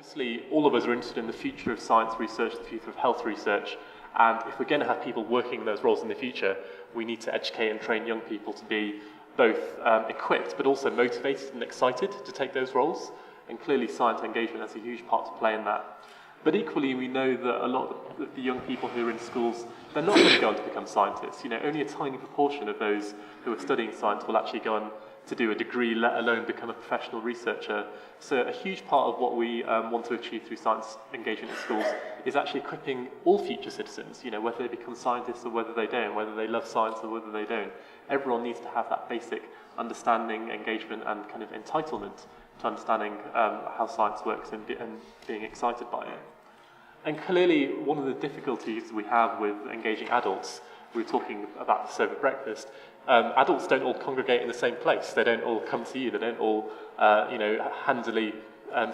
Obviously, all of us are interested in the future of science research, the future of health research, and if we're going to have people working in those roles in the future, we need to educate and train young people to be both equipped but also motivated and excited to take those roles, and clearly science engagement has a huge part to play in that. But equally, we know that a lot of the young people who are in schools, they're not going to go on to become scientists. You know, only a tiny proportion of those who are studying science will actually go on to do a degree, let alone become a professional researcher. So a huge part of what we want to achieve through science engagement in schools is actually equipping all future citizens, you know, whether they become scientists or whether they don't, whether they love science or whether they don't. Everyone needs to have that basic understanding, engagement, and kind of entitlement to understanding how science works and being excited by it. And clearly, one of the difficulties we have with engaging adults, we were talking about this over breakfast, adults don't all congregate in the same place. They don't all come to you. They don't all, handily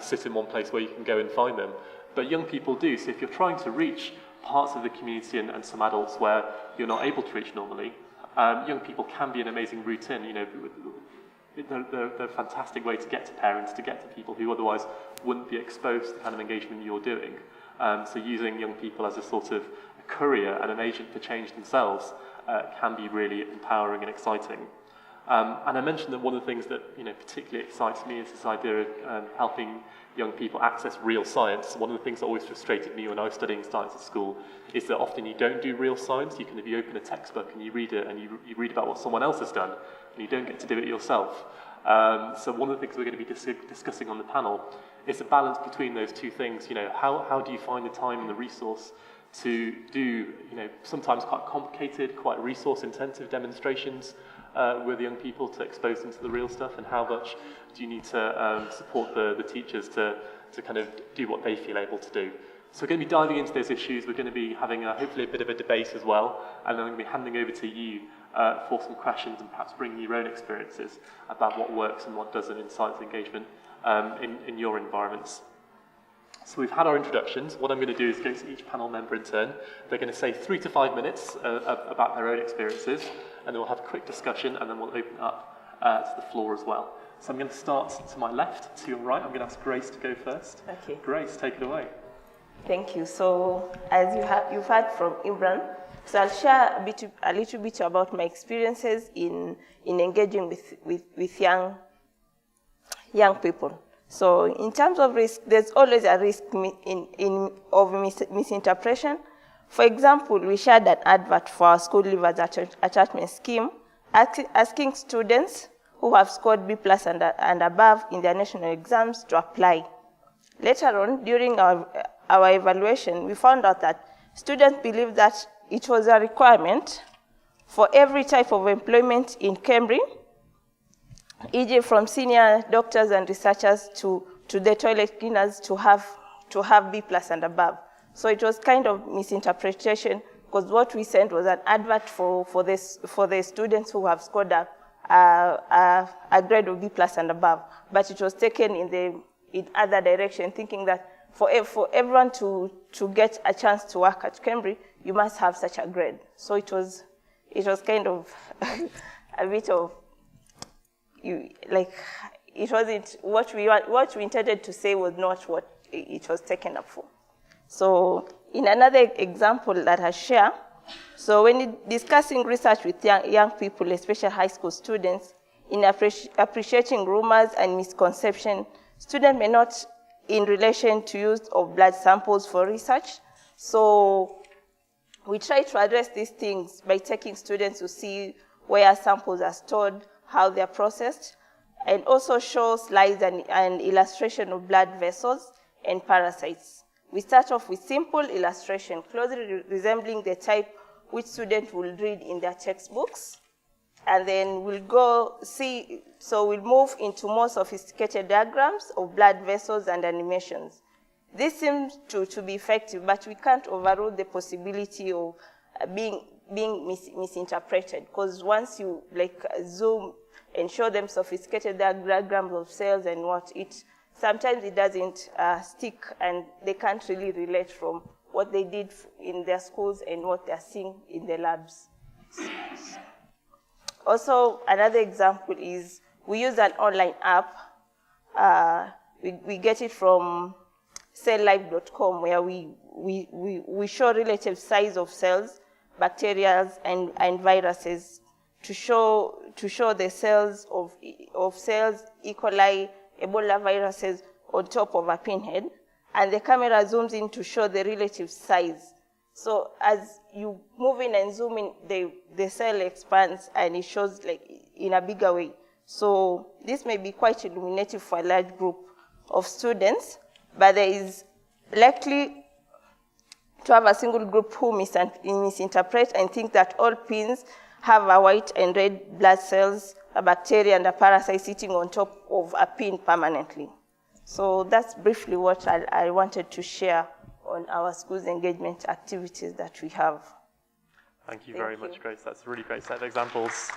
sit in one place where you can go and find them. But young people do. So if you're trying to reach parts of the community and some adults where you're not able to reach normally, young people can be an amazing route in. You know, they're a fantastic way to get to parents, to get to people who otherwise wouldn't be exposed to the kind of engagement you're doing. So using young people as a sort of a courier and an agent for change themselves can be really empowering and exciting. And I mentioned that one of the things that particularly excites me is this idea of helping young people access real science. One of the things that always frustrated me when I was studying science at school is that often you don't do real science. You can, if you open a textbook and you read it and you read about what someone else has done, and you don't get to do it yourself. So one of the things we're going to be discussing on the panel is a balance between those two things. You know, how do you find the time and the resource to do, sometimes quite complicated, quite resource-intensive demonstrations with young people to expose them to the real stuff, and how much do you need to support the teachers to kind of do what they feel able to do. So we're going to be diving into those issues. We're going to be having hopefully a bit of a debate as well, and then I'm going to be handing over to you for some questions and perhaps bringing your own experiences about what works and what doesn't in science engagement in your environments. So we've had our introductions. What I'm going to do is go to each panel member in turn. They're going to say 3 to 5 minutes about their own experiences, and then we'll have a quick discussion, and then we'll open it up to the floor as well. So I'm going to start to my left, to your right. I'm going to ask Grace to go first. Okay. Grace, take it away. Thank you. So as you've heard from Imran, so I'll share a little bit about my experiences in engaging with young people. So in terms of risk, there's always a risk of misinterpretation. For example, we shared an advert for our school leavers attachment scheme, asking students who have scored B+ and above in their national exams to apply. Later on, during our evaluation, we found out that students believed that it was a requirement for every type of employment in KEMRI, e.g. from senior doctors and researchers to the toilet cleaners to have B+ and above. So it was kind of misinterpretation, because what we sent was an advert for the students who have scored a grade of B+ and above, but it was taken in other direction, thinking that for everyone to get a chance to work at KEMRI, you must have such a grade. So it was kind of a bit of, it wasn't what we intended to say was not what it was taken up for. So in another example that I share, so when discussing research with young people, especially high school students, in appreciating rumors and misconception, students may not in relation to use of blood samples for research. So we try to address these things by taking students to see where samples are stored, how they are processed, and also show slides and illustration of blood vessels and parasites. We start off with simple illustration, closely resembling the type which students will read in their textbooks. And then we'll we'll move into more sophisticated diagrams of blood vessels and animations. This seems to be effective, but we can't overrule the possibility of being misinterpreted, because once you zoom and show them sophisticated diagrams of cells and sometimes it doesn't stick, and they can't really relate from what they did in their schools and what they're seeing in the labs. Also, another example is we use an online app. We get it from celllife.com, where we show relative size of cells, bacteria, and viruses to show the cells of cells, E. coli, Ebola viruses on top of a pinhead, and the camera zooms in to show the relative size. So as you move in and zoom in, the cell expands and it shows like in a bigger way. So this may be quite illuminative for a large group of students, but there is likely to have a single group who misinterpret and think that all pins have a white and red blood cells, a bacteria, and a parasite sitting on top of a pin permanently. So that's briefly what I wanted to share on our schools engagement activities that we have. Thank you very much, Grace. That's a really great set of examples.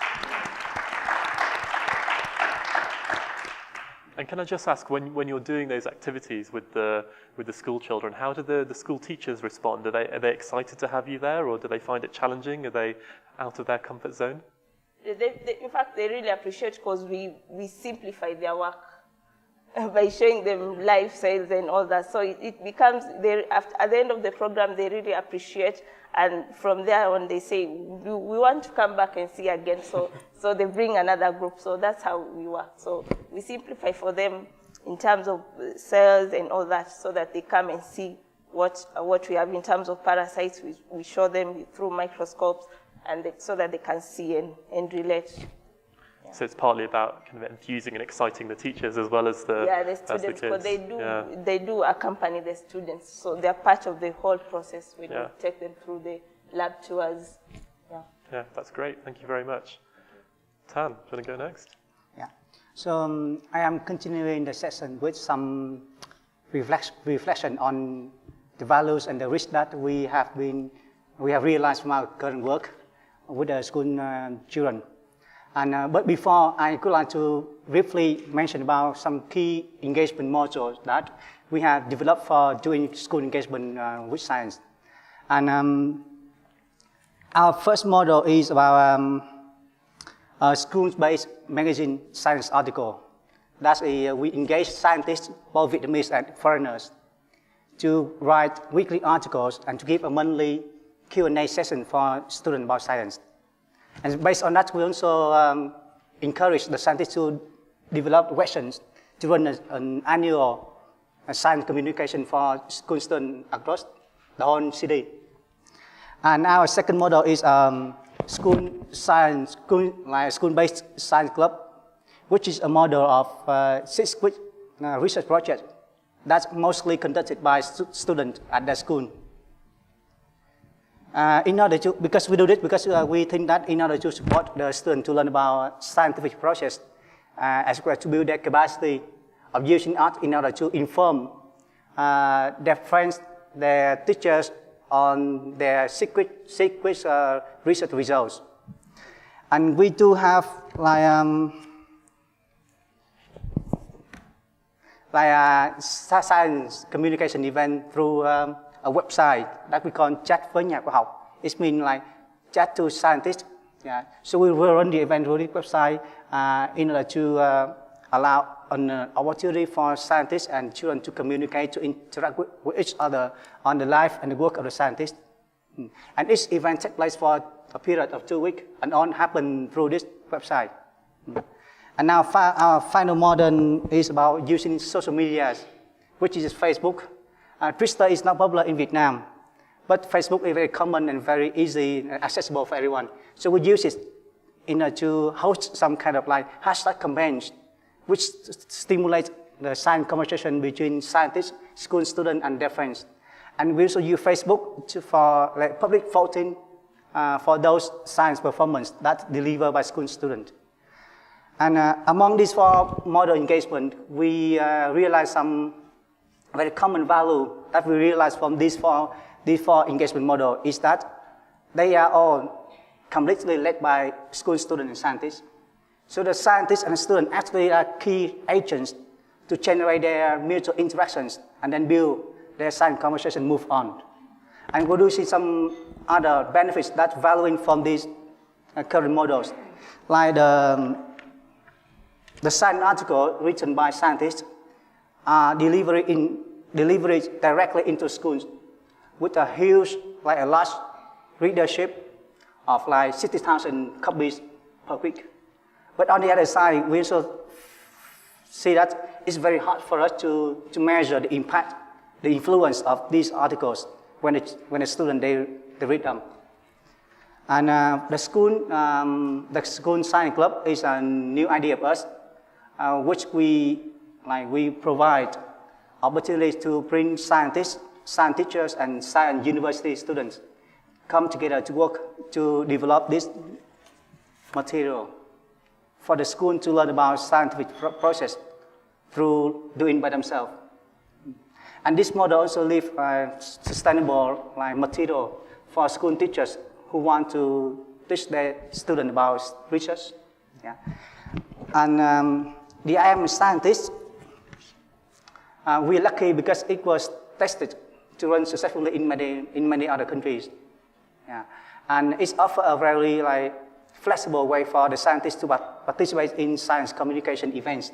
And can I just ask, when you're doing those activities with the school children, how do the school teachers respond? Are they excited to have you there, or do they find it challenging? Are they out of their comfort zone? In fact, they really appreciate, because we simplify their work by showing them live cells and all that. So it becomes, at the end of the program, they really appreciate, and from there on they say, we want to come back and see again. So they bring another group. So that's how we work. So we simplify for them in terms of cells and all that, so that they come and see what we have in terms of parasites. We show them through microscopes, and so that they can see and relate. Yeah. So it's partly about kind of enthusing and exciting the teachers as well as the students, because they do accompany the students, so they're part of the whole process. We do take them through the lab tours. Yeah, that's great. Thank you very much. Thanh, do you want to go next? Yeah. So I am continuing the session with some reflection on the values and the risks that we have realized from our current work with the school children. And but before, I would like to briefly mention about some key engagement modules that we have developed for doing school engagement with science. And our first model is about a school-based magazine science article. That's we engage scientists, both Vietnamese and foreigners, to write weekly articles and to give a monthly Q&A session for students about science. And based on that, we also encourage the scientists to develop questions to run an annual science communication for school students across the whole city. And our second model is school-based science club, which is a model of 6-week research project that's mostly conducted by students at the school. Because we do this, because we think that in order to support the students to learn about scientific process, as well as to build their capacity of using art in order to inform their friends, their teachers on their secret research results. And we do have a science communication event through a website that we call Chat với nhà khoa học. It means like chat to scientists. Yeah. So we will run the event through the website in order to allow an opportunity for scientists and children to communicate, to interact with each other on the life and the work of the scientists. And each event takes place for a period of 2 weeks and all happen through this website. And now our final model is about using social media, which is Facebook. Twitter is not popular in Vietnam, but Facebook is very common and very easy and accessible for everyone. So we use it in order to host some kind of like hashtag campaigns, which stimulate the science conversation between scientists, school students, and their friends. And we also use Facebook for like public voting for those science performance that's delivered by school students. And among these 4 model engagement, we realize some very common value that we realize from these four engagement model is that they are all completely led by school students and scientists. So the scientists and the students actually are key agents to generate their mutual interactions and then build their science conversation move on. And we do see some other benefits that valuing from these current models, like the science article written by scientists are delivered in deliver it directly into schools with a huge, like a large readership of like 60,000 copies per week. But on the other side, we also see that it's very hard for us to measure the impact, the influence of these articles when a student they read them. And the school science club is a new idea of us, which we provide opportunities to bring scientists, science teachers, and science university students come together to work to develop this material for the school to learn about scientific process through doing by themselves. And this model also leaves sustainable material for school teachers who want to teach their students about research. Yeah. And the I Am Scientist, we're lucky because it was tested to run successfully in many other countries. Yeah. And it's offer a very flexible way for the scientists to participate in science communication events,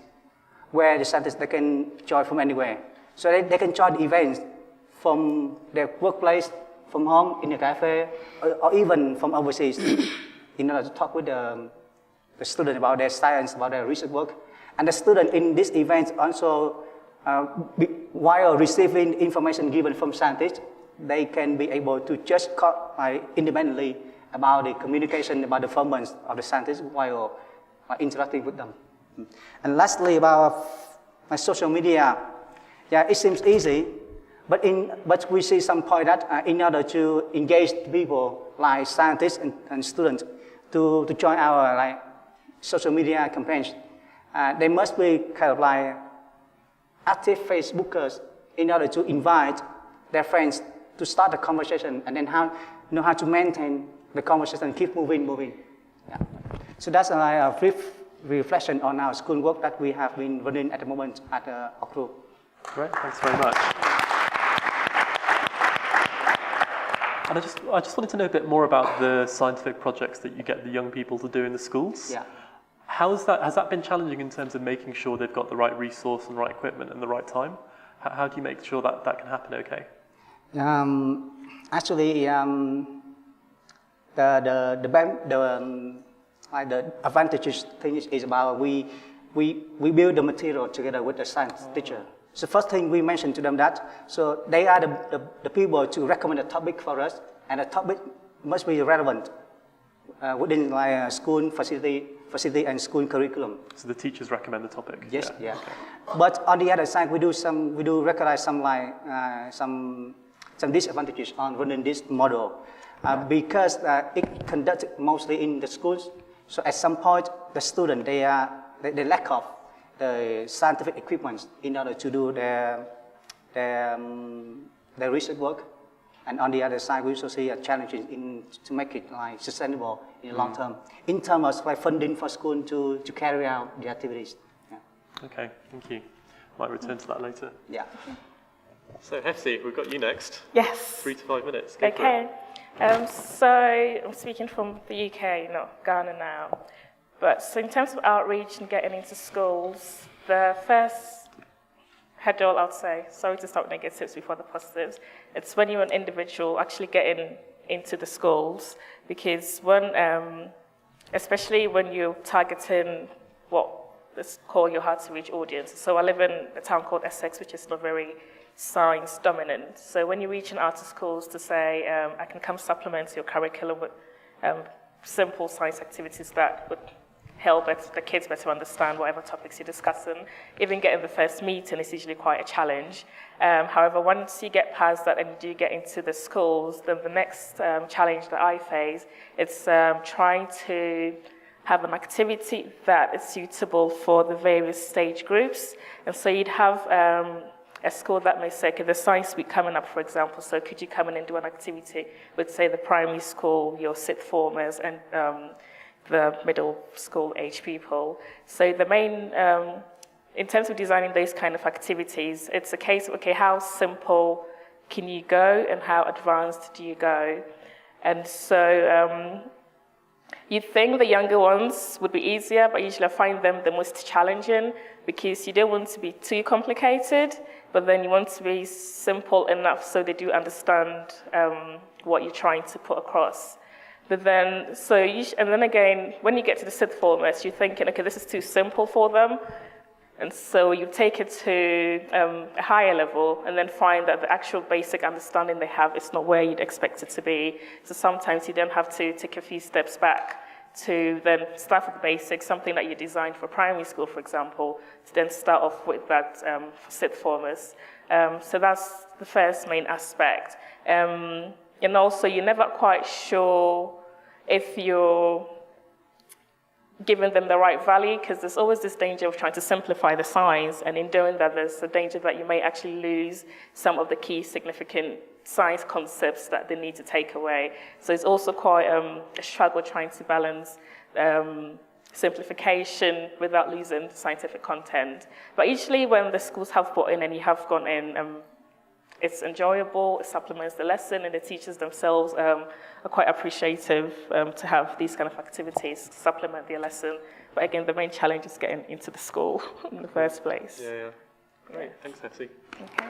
where the scientists they can join from anywhere. So they can join the events from their workplace, from home, in a cafe, or even from overseas, in order to talk with the student about their science, about their research work. And the student in these events also, while receiving information given from scientists, they can be able to just independently about the communication, about the performance of the scientists while interacting with them. And lastly, about social media. Yeah, it seems easy, but we see some point that in order to engage people like scientists and students to join our social media campaigns, they must be kind of active Facebookers in order to invite their friends to start the conversation, and then know how to maintain the conversation, keep moving. Yeah. So that's a brief reflection on our schoolwork that we have been running at the moment at our group. Great, thanks very much. And I just wanted to know a bit more about the scientific projects that you get the young people to do in the schools. Yeah. Has that been challenging in terms of making sure they've got the right resource and right equipment and the right time? How do you make sure that can happen okay? Actually, the advantageous thing is about we build the material together with the science teacher. So first thing we mentioned to them that, so they are the people to recommend a topic for us, and the topic must be relevant within school facility and school curriculum. So the teachers recommend the topic? Yes, yeah. Okay. But on the other side, we do recognize some disadvantages on running this model because it conducted mostly in the schools. So at some point, the student they lack of the scientific equipment in order to do their research work. And on the other side, we also see a challenge to make it sustainable in the long term, in terms of funding for school to carry out the activities. Yeah. Okay, thank you. Might return to that later. Yeah. So Hephzi, we've got you next. Yes. 3 to 5 minutes. Go okay. So I'm speaking from the UK, not Ghana now. But so in terms of outreach and getting into schools, the first hurdle, I'd say, sorry to start with negatives before the positives, it's when you're an individual actually getting into the schools, because especially when you're targeting what is called your hard-to-reach audience. So I live in a town called Essex, which is not very science dominant. So when you're reaching out to schools to say, I can come supplement your curriculum with simple science activities that would help the kids better understand whatever topics you're discussing. Even getting the first meeting is usually quite a challenge. However, once you get past that and you do get into the schools, then the next challenge that I face is trying to have an activity that is suitable for the various stage groups. And so you'd have a school that may say, okay, the science week coming up, for example, so could you come in and do an activity with, say, the primary school, your sixth formers, and the middle school age people. So the main, in terms of designing those kind of activities, it's a case of, okay, how simple can you go and how advanced do you go? And so You'd think the younger ones would be easier, but usually I find them the most challenging because you don't want to be too complicated, but then you want to be simple enough so they do understand what you're trying to put across. But then, and then again, when you get to the sixth formers, you're thinking, okay, this is too simple for them. And so you take it to a higher level and then find that the actual basic understanding they have is not where you'd expect it to be. So sometimes you then have to take a few steps back to then start with the basics, something that you designed for primary school, for example, to then start off with that for sixth formers. So that's the first main aspect. And also, you're never quite sure if you're giving them the right value, because there's always this danger of trying to simplify the science, and in doing that, there's a danger that you may actually lose some of the key significant science concepts that they need to take away. So it's also quite a struggle trying to balance simplification without losing scientific content. But usually when the schools have brought in and you have gone in, it's enjoyable, it supplements the lesson, and the teachers themselves are quite appreciative to have these kind of activities to supplement their lesson. But again, the main challenge is getting into the school in the first place. Yeah. Great, thanks, Hephzi. Okay.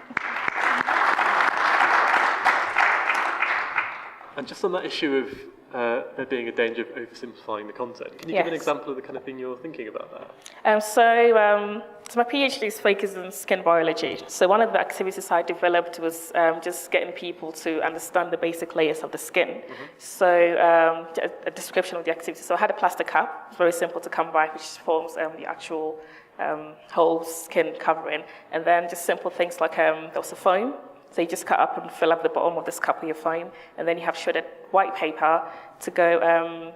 And just on that issue of there being a danger of oversimplifying the content, can you give an example of the kind of thing you're thinking about that? So my PhD is focused on skin biology. So one of the activities I developed was just getting people to understand the basic layers of the skin. Mm-hmm. So a description of the activity. So I had a plastic cup, very simple to come by, which forms the actual whole skin covering. And then just simple things like there was a foam. So you just cut up and fill up the bottom of this cup with your foam, and then you have shredded white paper to go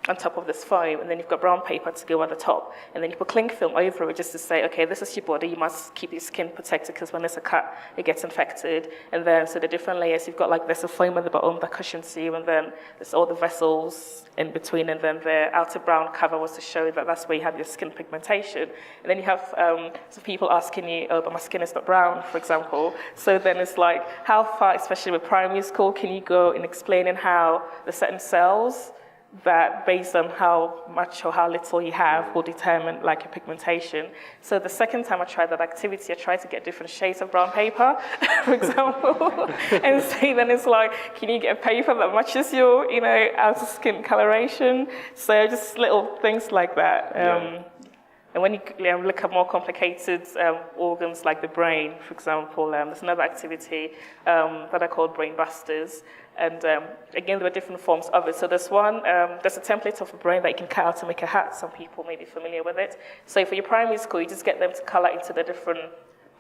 on top of this foam, and then you've got brown paper to go on the top, and then you put cling film over it just to say, okay, this is your body, you must keep your skin protected because when there's a cut, it gets infected. And then, so the different layers, you've got like there's a foam at the bottom that cushions you, and then there's all the vessels in between, and then the outer brown cover was to show that that's where you have your skin pigmentation. And then you have some people asking you, oh, but my skin is not brown, for example. So then it's like, how far, especially with primary school, can you go in explaining how the certain cells that based on how much or how little you have will determine like your pigmentation. So the second time I tried that activity, I tried to get different shades of brown paper, for example, and see then it's like, can you get a paper that matches your, outer skin coloration? So just little things like that. And when you look at more complicated organs like the brain, for example, there's another activity that I call brain busters. And again, there are different forms of it. So there's one, there's a template of a brain that you can cut out to make a hat. Some people may be familiar with it. So for your primary school, you just get them to color into the different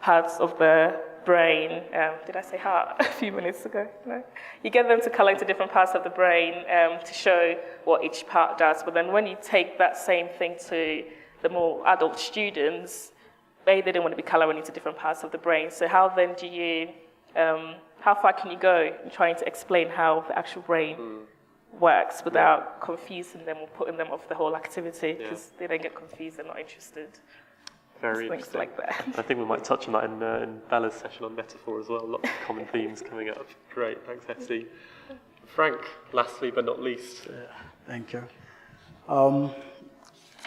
parts of the brain. Did I say heart a few minutes ago? No. You get them to color into different parts of the brain to show what each part does. But then when you take that same thing to the more adult students, they didn't want to be coloring into different parts of the brain. So how then do you, how far can you go in trying to explain how the actual brain works without confusing them or putting them off the whole activity, because they don't get confused, they're not interested. Very things interesting. Like that. I think we might touch on that in Bella's session on metaphor as well. Lots of common themes coming up. Great, thanks, Hephzi. Frank, lastly but not least. Thank you.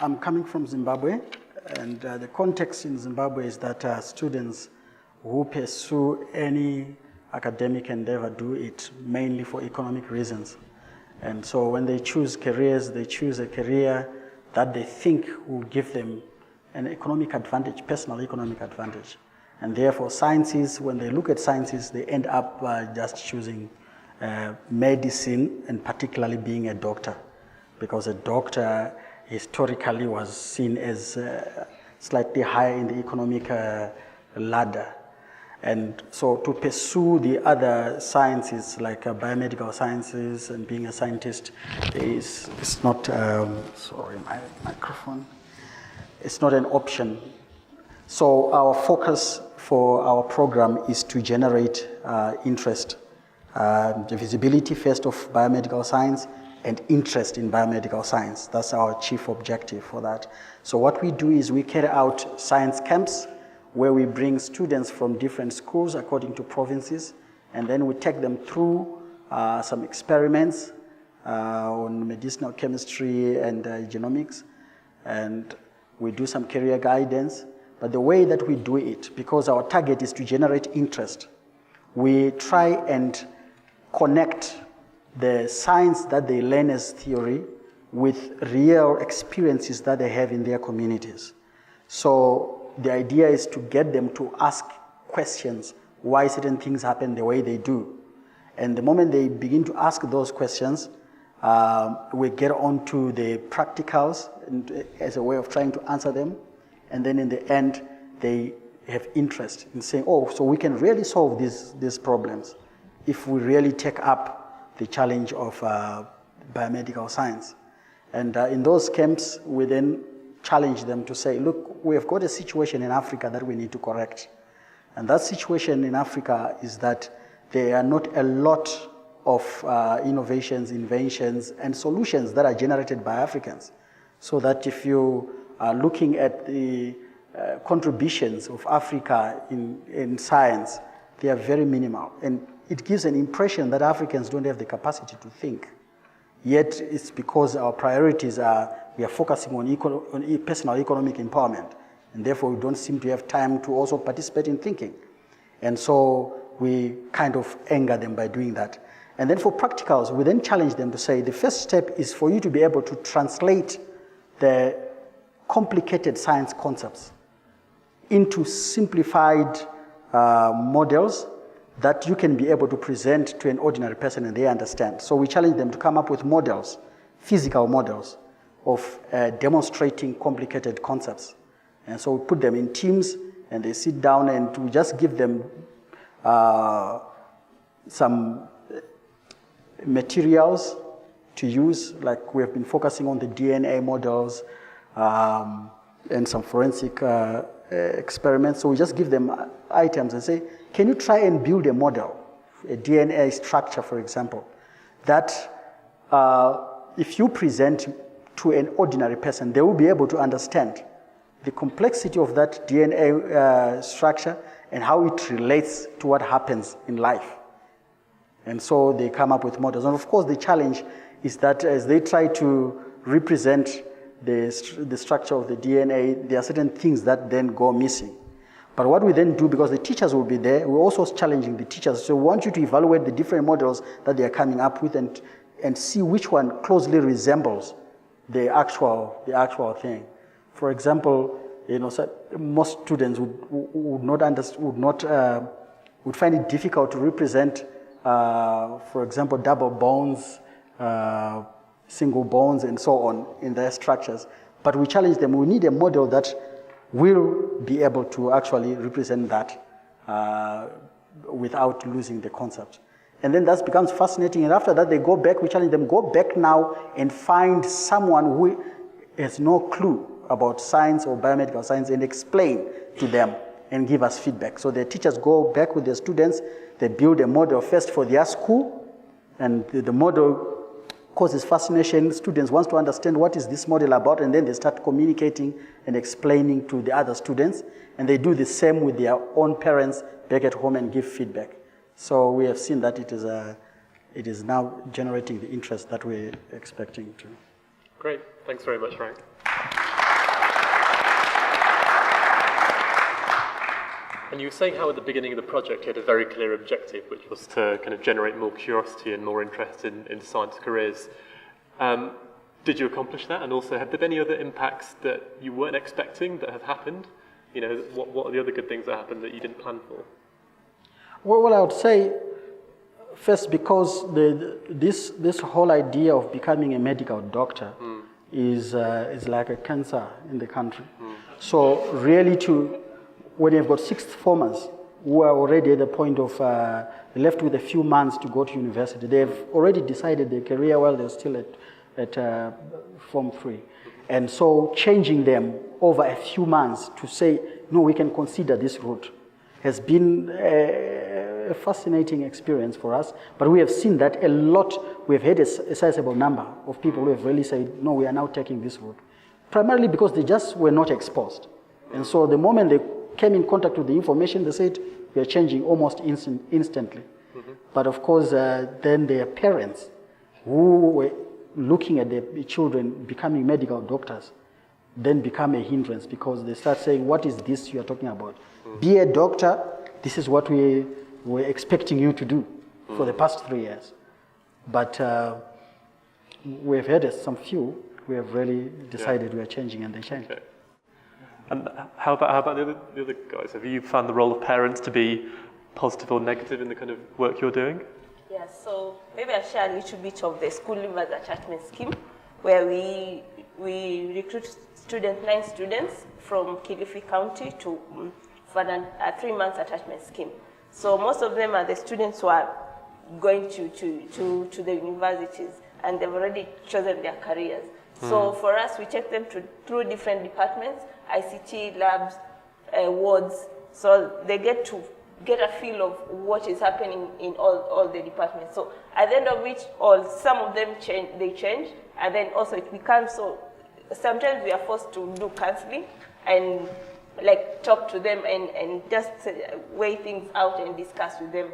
I'm coming from Zimbabwe, and the context in Zimbabwe is that students who pursue any academic endeavor do it mainly for economic reasons. And so when they choose careers, they choose a career that they think will give them an economic advantage, personal economic advantage. And therefore sciences, when they look at sciences, they end up just choosing medicine, and particularly being a doctor, because a doctor historically was seen as slightly higher in the economic ladder. And so to pursue the other sciences like biomedical sciences and being a scientist it's not, sorry, my microphone, it's not an option. So our focus for our program is to generate interest, the visibility first of biomedical science and interest in biomedical science. That's our chief objective for that. So what we do is we carry out science camps where we bring students from different schools according to provinces, and then we take them through some experiments on medicinal chemistry and genomics, and we do some career guidance. But the way that we do it, because our target is to generate interest, we try and connect the science that they learn as theory with real experiences that they have in their communities. So the idea is to get them to ask questions, why certain things happen the way they do. And the moment they begin to ask those questions, we get on to the practicals as a way of trying to answer them. And then in the end, they have interest in saying, oh, so we can really solve these problems if we really take up the challenge of biomedical science. And in those camps, we then challenge them to say, look, we have got a situation in Africa that we need to correct. And that situation in Africa is that there are not a lot of innovations, inventions, and solutions that are generated by Africans. So that if you are looking at the contributions of Africa in science, they are very minimal. And it gives an impression that Africans don't have the capacity to think. Yet it's because our priorities are, we are focusing on personal economic empowerment. And therefore we don't seem to have time to also participate in thinking. And so we kind of anger them by doing that. And then for practicals, we then challenge them to say, the first step is for you to be able to translate the complicated science concepts into simplified models that you can be able to present to an ordinary person and they understand. So we challenge them to come up with models, physical models of demonstrating complicated concepts. And so we put them in teams and they sit down and we just give them some materials to use, like we have been focusing on the DNA models and some forensic experiments. So we just give them items and say, can you try and build a model, a DNA structure, for example, that if you present to an ordinary person, they will be able to understand the complexity of that DNA structure and how it relates to what happens in life. And so they come up with models. And of course, the challenge is that as they try to represent the structure of the DNA, there are certain things that then go missing. But what we then do, because the teachers will be there, we're also challenging the teachers. So we want you to evaluate the different models that they are coming up with and see which one closely resembles the actual thing. For example, most students would find it difficult to represent, for example, double bonds, single bonds, and so on in their structures. But we challenge them. We need a model that will be able to actually represent that without losing the concept. And then that becomes fascinating. And after that, they go back. We challenge them, go back now and find someone who has no clue about science or biomedical science and explain to them and give us feedback. So the teachers go back with their students. They build a model first for their school. And the model causes fascination. Students want to understand what is this model about, and then they start communicating and explaining to the other students. And they do the same with their own parents back at home and give feedback. So we have seen that it is now generating the interest that we're expecting to. Great. Thanks very much, Frank. And you were saying how at the beginning of the project you had a very clear objective, which was to kind of generate more curiosity and more interest in science careers. Did you accomplish that? And also, have there been any other impacts that you weren't expecting that have happened? What are the other good things that happened that you didn't plan for? Well, I would say, first, because this whole idea of becoming a medical doctor is like a cancer in the country. So really when you've got sixth formers who are already at the point of left with a few months to go to university, they've already decided their career while they're still at Form 3. And so changing them over a few months to say, no, we can consider this route has been a fascinating experience for us. But we have seen that a lot, we've had a sizable number of people who have really said, no, we are now taking this route. Primarily because they just were not exposed. And so the moment they came in contact with the information, they said, we are changing almost instantly. But of course, then their parents who were looking at the children becoming medical doctors then become a hindrance because they start saying, what is this you are talking about? Be a doctor, this is what we were expecting you to do for the past 3 years. But we've had some few who have really decided we are changing and they change. Okay. And how about the other guys? Have you found the role of parents to be positive or negative in the kind of work you're doing? Yeah, so maybe I'll share a little bit of the school leavers attachment scheme, where we recruit 9 students from Kilifi County for a 3-month attachment scheme. So most of them are the students who are going to the universities, and they've already chosen their careers. So for us, we take them through different departments, ICT, labs, wards, so they get to get a feel of what is happening in all the departments. So at the end of which, some of them change, and then also it becomes so, sometimes we are forced to do counseling and like talk to them and just weigh things out and discuss with them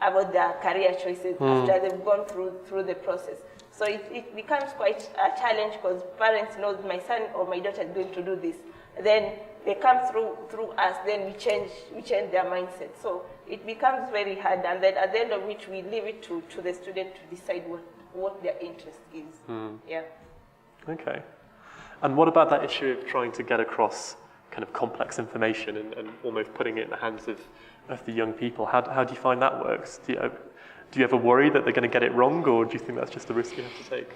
about their career choices after they've gone through the process. So it becomes quite a challenge because parents know my son or my daughter is going to do this. Then they come through us, then we change their mindset. So it becomes very hard, and then at the end of which we leave it to the student to decide what their interest is. Yeah. Okay. And what about that issue of trying to get across kind of complex information and almost putting it in the hands of the young people? How do you find that works? Do you ever worry that they're going to get it wrong, or do you think that's just a risk you have to take?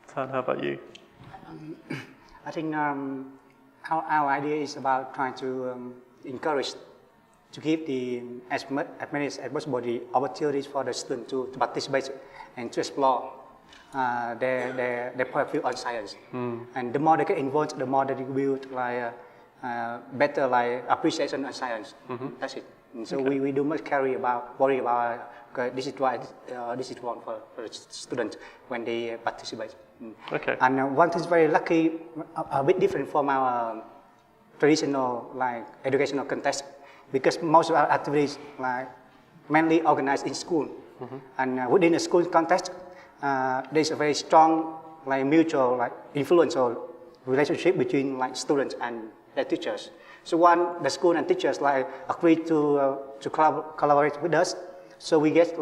Thanh, how about you? I think our idea is about trying to encourage, to give as many as possible the opportunities for the students to participate and to explore their point of view on science. And the more they get involved, the more they build better appreciation on science. That's it. And so we do much worry about okay, this is right, this is wrong for the students when they participate. Okay. And one thing is very lucky, a bit different from our traditional educational context, because most of our activities mainly organized in school. And within a school context, there is a very strong mutual influence or relationship between students and their teachers. So the school and teachers agree to collaborate with us. So we get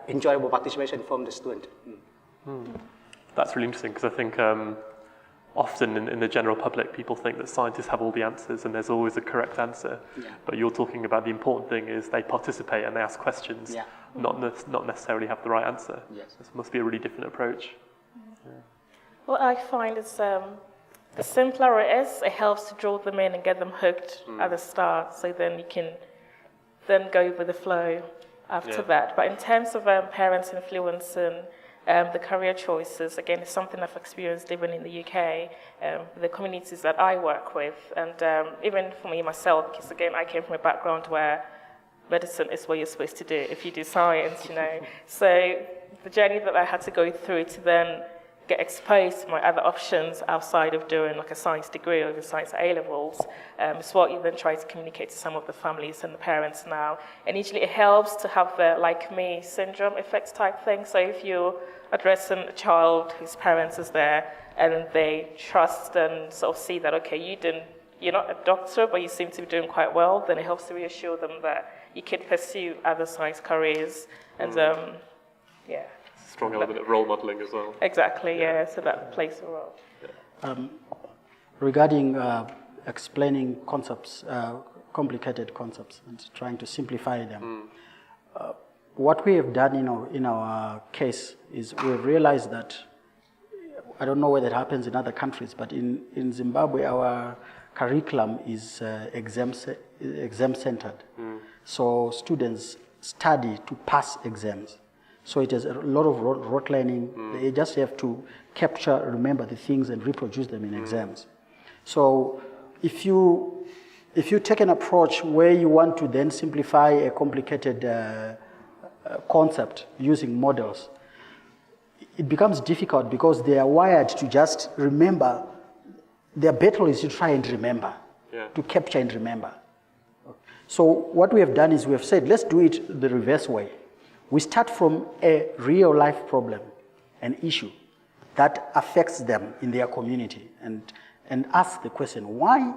enjoyable participation from the student. That's really interesting, because I think often in the general public, people think that scientists have all the answers and there's always a correct answer. Yeah. But you're talking about the important thing is they participate and they ask questions, not necessarily have the right answer. Yes. This must be a really different approach. Yeah. What I find is the simpler it is, it helps to draw them in and get them hooked at the start, so then you can then go with the flow after that. But in terms of parents influencing the career choices, again, it's something I've experienced even in the UK, the communities that I work with, and even for me myself, because again, I came from a background where medicine is what you're supposed to do if you do science, So the journey that I had to go through to then get exposed to my other options outside of doing a science degree or even science A-levels, is what you then try to communicate to some of the families and the parents now. And usually it helps to have the like-me syndrome effect type thing. So if you're addressing a child whose parents is there and they trust and sort of see that, okay, you're not a doctor, but you seem to be doing quite well, then it helps to reassure them that you could pursue other science careers. And strong element of role modeling as well. Exactly, so that plays a role. Yeah. Regarding explaining concepts, complicated concepts, and trying to simplify them, what we have done in our case is we've realized that, I don't know whether it happens in other countries, but in Zimbabwe, our curriculum is exam-centered. So students study to pass exams. So it is a lot of rote learning. They just have to capture, remember the things and reproduce them in exams. So if you take an approach where you want to then simplify a complicated concept using models, it becomes difficult because they are wired to just remember. Their battle is to try and remember, to capture and remember. So what we have done is we have said, let's do it the reverse way. We start from a real life problem, an issue that affects them in their community, and ask the question, why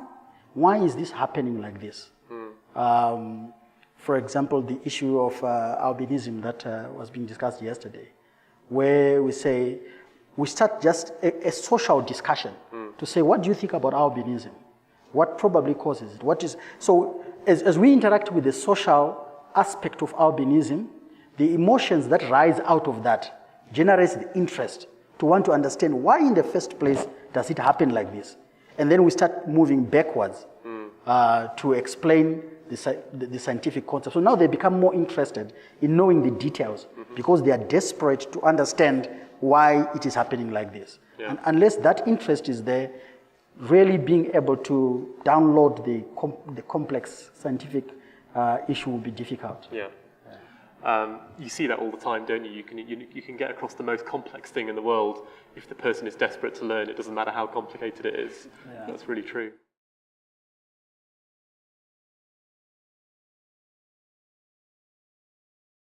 is this happening like this? For example, the issue of albinism that was being discussed yesterday, where we say, we start just a social discussion to say, what do you think about albinism? What probably causes it? What is, so as we interact with the social aspect of albinism, the emotions that rise out of that generates the interest to want to understand why in the first place does it happen like this? And then we start moving backwards to explain the scientific concept. So now they become more interested in knowing the details because they are desperate to understand why it is happening like this. Yeah. And unless that interest is there, really being able to download the complex scientific issue will be difficult. Yeah. You see that all the time, don't you? You can get across the most complex thing in the world. If the person is desperate to learn, it doesn't matter how complicated it is. Yeah. That's really true.